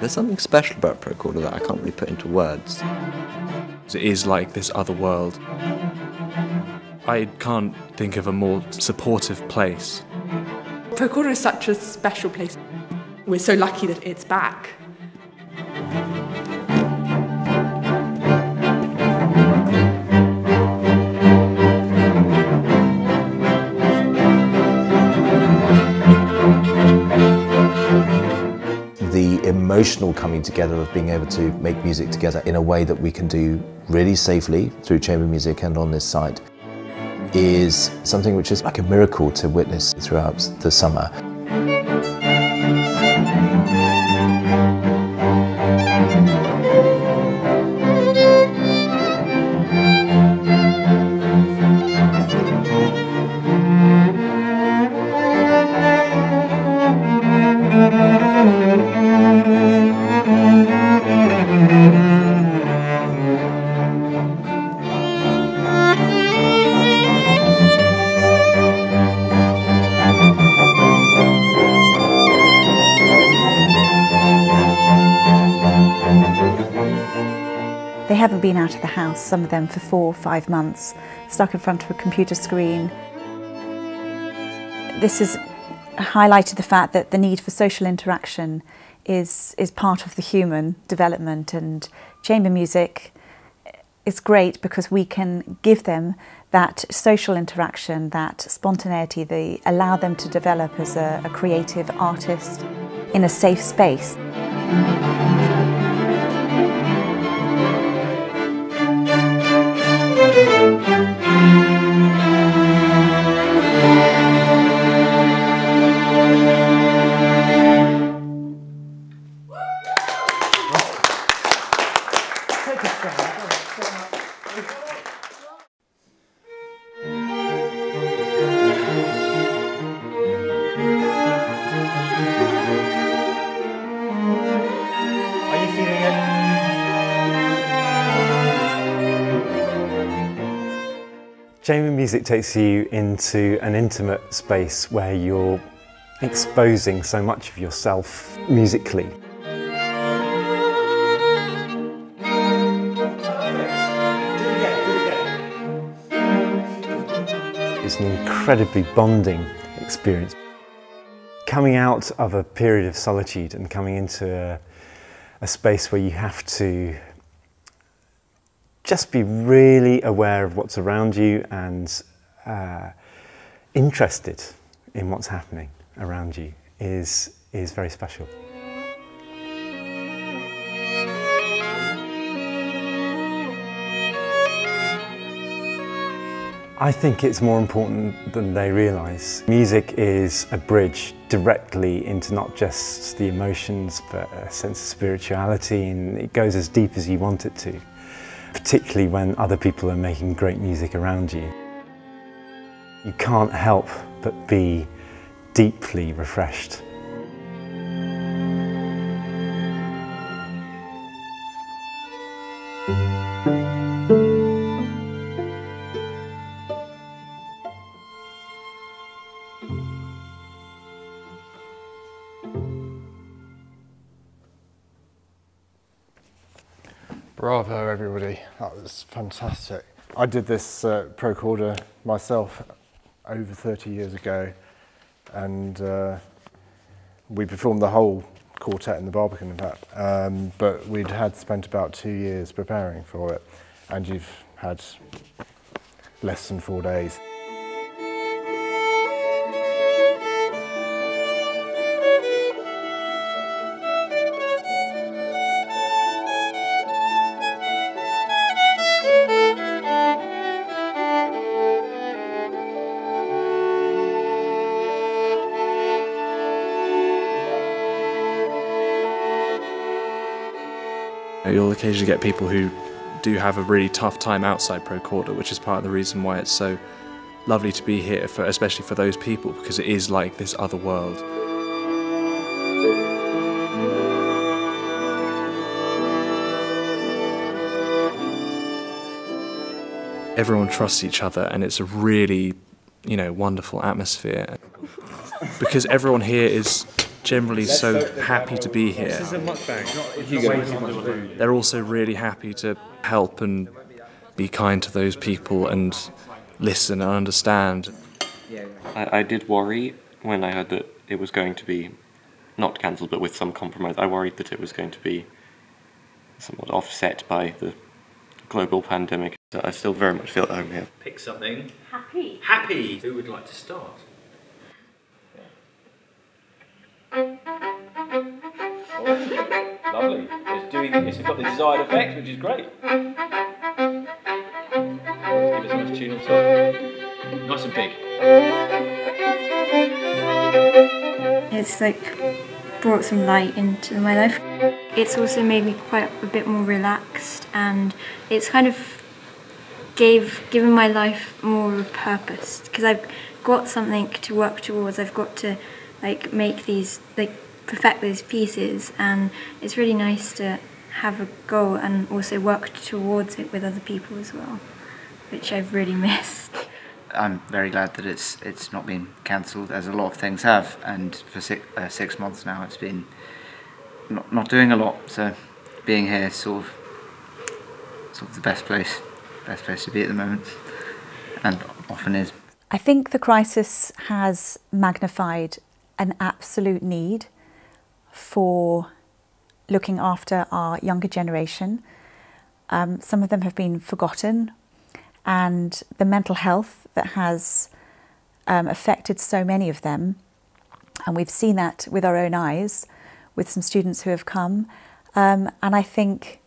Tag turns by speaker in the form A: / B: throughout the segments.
A: There's something special about Pro Corda that I can't really put into words.
B: It is like this other world. I can't think of a more supportive place.
C: Pro Corda is such a special place. We're so lucky that it's back.
D: The emotional coming together of being able to make music together in a way that we can do really safely through chamber music and on this site is something which is like a miracle to witness throughout the summer.
E: They haven't been out of the house, some of them for 4 or 5 months, stuck in front of a computer screen. This has highlighted the fact that the need for social interaction is part of the human development, and chamber music is great because we can give them that social interaction, that spontaneity, allow them to develop as a creative artist in a safe space.
F: Chamber music takes you into an intimate space where you're exposing so much of yourself musically. It's an incredibly bonding experience. Coming out of a period of solitude and coming into a space where you have to just be really aware of what's around you and interested in what's happening around you is very special. I think it's more important than they realise. Music is a bridge directly into not just the emotions but a sense of spirituality, and it goes as deep as you want it to. Particularly when other people are making great music around you. You can't help but be deeply refreshed.
G: Bravo everybody, that was fantastic. I did this Pro Corda myself over 30 years ago, and we performed the whole quartet in the Barbican in fact, but we'd had spent about 2 years preparing for it, and you've had less than 4 days.
B: You'll occasionally get people who do have a really tough time outside Pro Corda, which is part of the reason why it's so lovely to be here, especially for those people, because it is like this other world. Everyone trusts each other, and it's a really, wonderful atmosphere. Because everyone here is generally so happy to be here. They're also really happy to help and be kind to those people and listen and understand.
H: I did worry when I heard that it was going to be not cancelled but with some compromise. I worried that it was going to be somewhat offset by the global pandemic. So I still very much feel at home here.
I: Pick something.
J: Happy.
I: Happy! Who would like to start? Lovely. It's got the desired effect, which is great. Give us a nice tune on top. Nice and big.
J: It's like brought some light into my life. It's also made me quite a bit more relaxed, and it's kind of given my life more of a purpose, because I've got something to work towards. I've got to make these, perfect these pieces, and it's really nice to have a goal and also work towards it with other people as well, which I've really missed.
K: I'm very glad that it's not been cancelled, as a lot of things have, and for 6 months now it's been not doing a lot. So being here is sort of the best place to be at the moment, and often is.
E: I think the crisis has magnified an absolute need for looking after our younger generation. Some of them have been forgotten, and the mental health that has affected so many of them, and we've seen that with our own eyes with some students who have come, and I think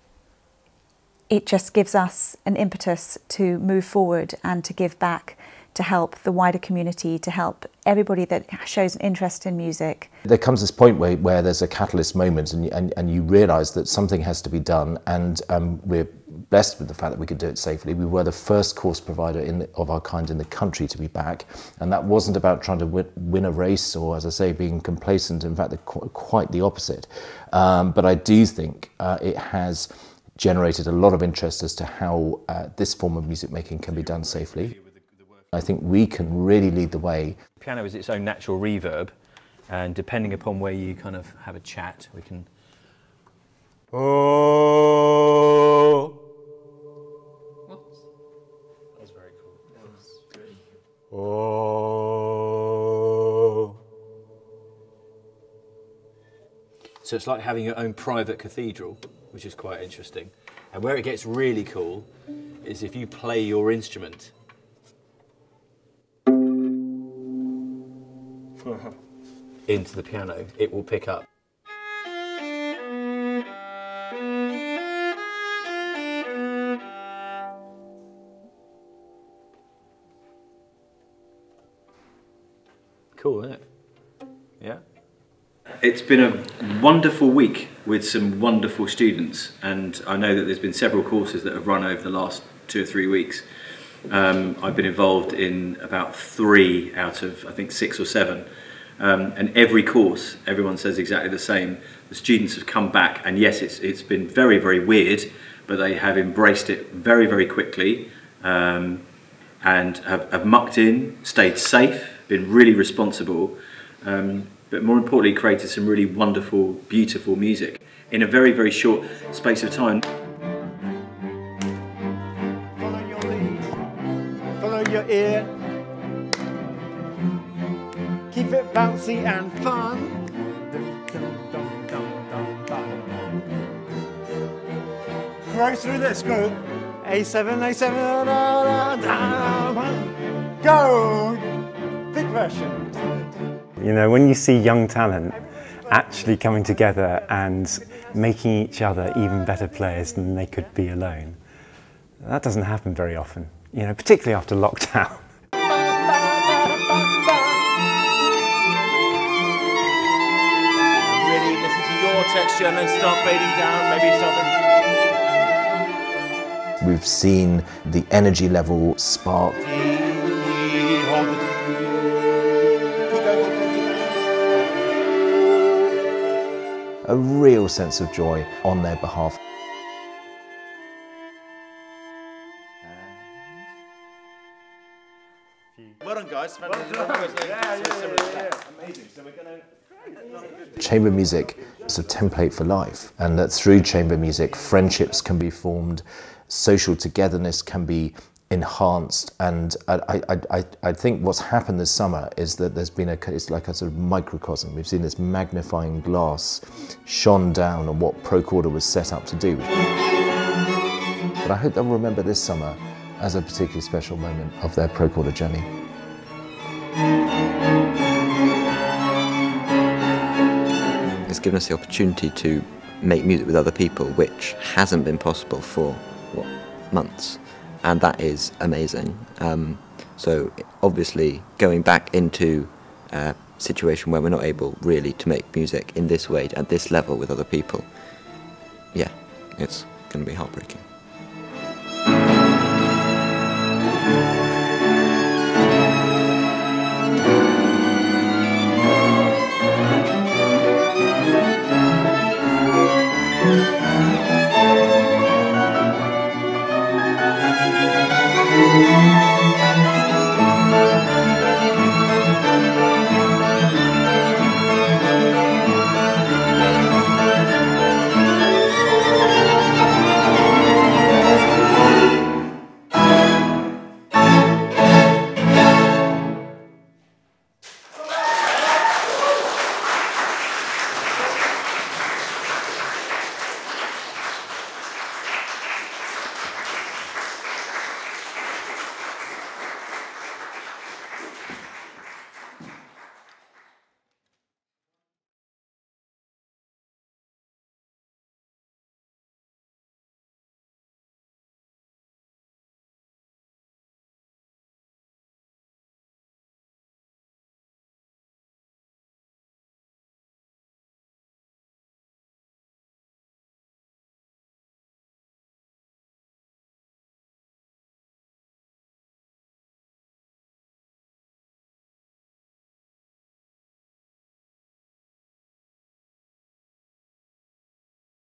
E: it just gives us an impetus to move forward and to give back, to help the wider community, to help everybody that shows an interest in music.
D: There comes this point where there's a catalyst moment, and you realise that something has to be done, and we're blessed with the fact that we could do it safely. We were the first course provider of our kind in the country to be back, and that wasn't about trying to win a race or, as I say, being complacent. In fact, quite the opposite. But I do think it has generated a lot of interest as to how this form of music making can be done safely. I think we can really lead the way.
I: The piano is its own natural reverb, and depending upon where you kind of have a chat, we can... Oh! What? That was very cool. That was good. Oh! So it's like having your own private cathedral, which is quite interesting. And where it gets really cool is if you play your instrument into the piano, it will pick up. Cool, isn't it? Yeah. It's been a wonderful week with some wonderful students, and I know that there's been several courses that have run over the last 2 or 3 weeks. I've been involved in about 3 out of, I think, 6 or 7. And every course, everyone says exactly the same. The students have come back, and yes, it's been very, very weird, but they have embraced it very, very quickly, and have mucked in, stayed safe, been really responsible, but more importantly created some really wonderful, beautiful music in a very, very short space of time.
L: Follow your lead, follow your ear. Keep it bouncy and fun. Grow through this group. A7, A7, da, da, da, go! Big version.
F: You know, when you see young talent actually coming together and making each other even better players than they could be alone, that doesn't happen very often, you know, particularly after lockdown.
I: Really listen to your texture and then start fading down, maybe something.
D: We've seen the energy level spark. A real sense of joy on their behalf.
I: Well done, guys. Fantastic.
L: Yeah. Amazing. So we're going to
D: Chamber music is a template for life, and that through chamber music, friendships can be formed, social togetherness can be enhanced, and I think what's happened this summer is that there's been it's like a sort of microcosm. We've seen this magnifying glass shone down on what Pro Corda was set up to do. But I hope they'll remember this summer as a particularly special moment of their Pro Corda journey.
A: It's given us the opportunity to make music with other people, which hasn't been possible for, what, months. And that is amazing. So obviously going back into a situation where we're not able really to make music in this way, at this level with other people, yeah, it's going to be heartbreaking.